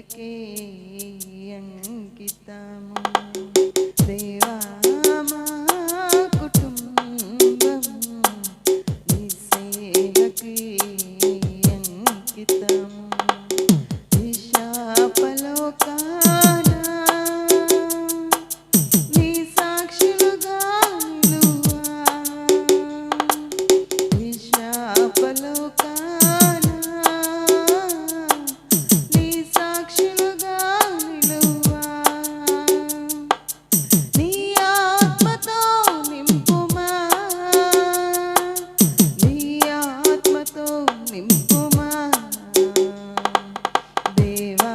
సేవకే అంకితము దేవా మా కుటుంబం నీ సేవకే అంకితము విశాపలోకాన నీ సాక్షులుగా నిలువా విశాపలోకాన నీ సాక్షులుగా నిలువా నీ ఆత్మతో నింపుమా నీ ఆత్మతో నింపుమా దేవా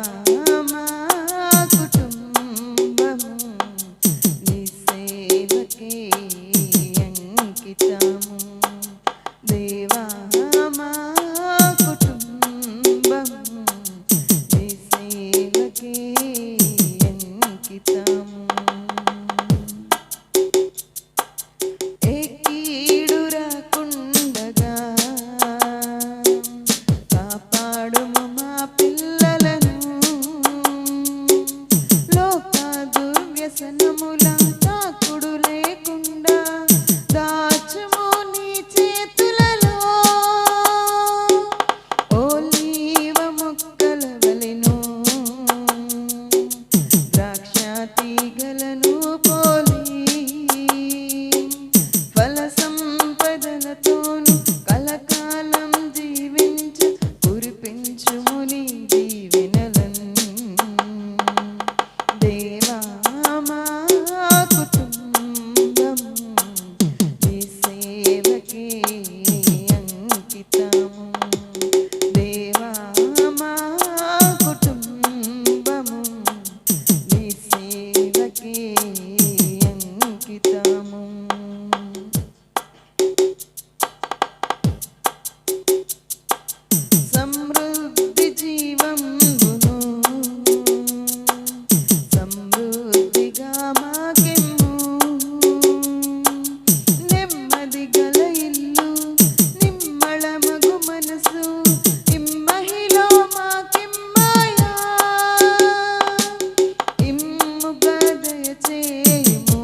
మా కుటుంబము నీ సేవకే అంకితము దేవా మా కుటుంబము నీ సేవకే అంకితము ఏ కీడు రాకుండగా కాపాడుము మా పిల్లలను లోక దుర్వ్యసనముల తాకుడు లేకుండా దాచుము నీ చేతులలో ఓలీవ మొక్కల వలెను ద్రాక్ష తీగలను పోలి ఫల సంపదలతోను కలకాలం జీవించు కురిపించుము నీ దీవెనలను దేవా మా కుటుంబము నీ సేవకే అంకితము దేవా మా కుటుంబము నీ సేవకే అంకితము సమృద్ధి జీవంబును సమృద్ధిగా మాకెమ్ము నెమ్మది గల ఇల్లు నిమ్మళమగు మనసు ఇమ్మహిలో మాకిమ్మయా ఇమ్ముగా దయచేయుము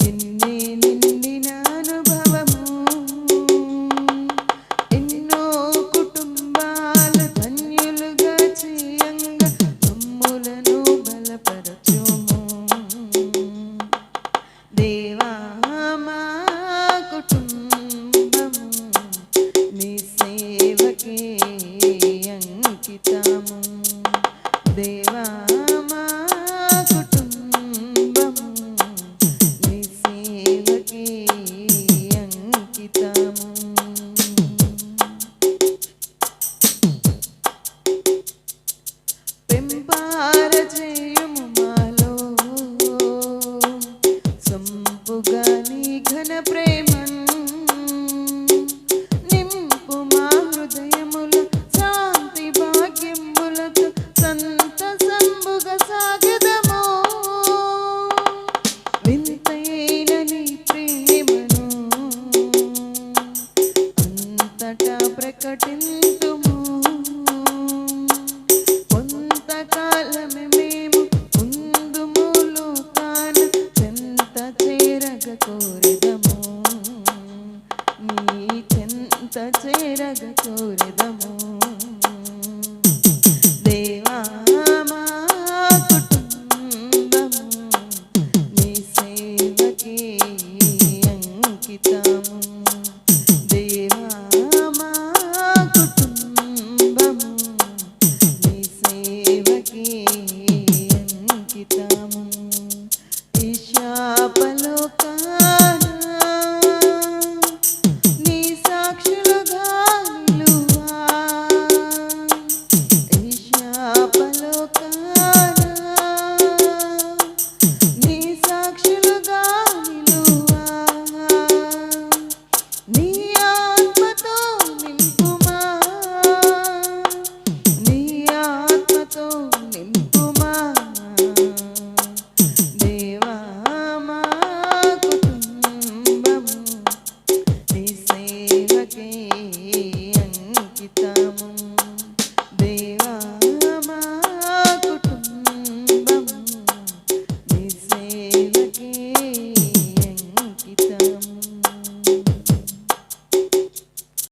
ఎన్నే నిండిన అనుభవము ఎన్నో కుటుంబాలు ధన్యులుగా చేయంగా మమ్ములను బలపరచుము దేవా మా కుటుంబము నీ సేవకే అంకితము దేవా మా కుటుంబము నీ సేవకే అంకితము పెంపారజేయుము మాలో సంపుగా నీ ఘన ప్రేమను నింపు మా హృదయముల శాంతి భాగ్యములతో సంతసంబుగా సాగదము వింతైన నీ ప్రేమను అంతటా ప్రకటింతుము కొంతకాలమే మేము ఉందుము లోకాన చెంత చేరగ కోరెదము నీ చెంత చేరగ కోరెదము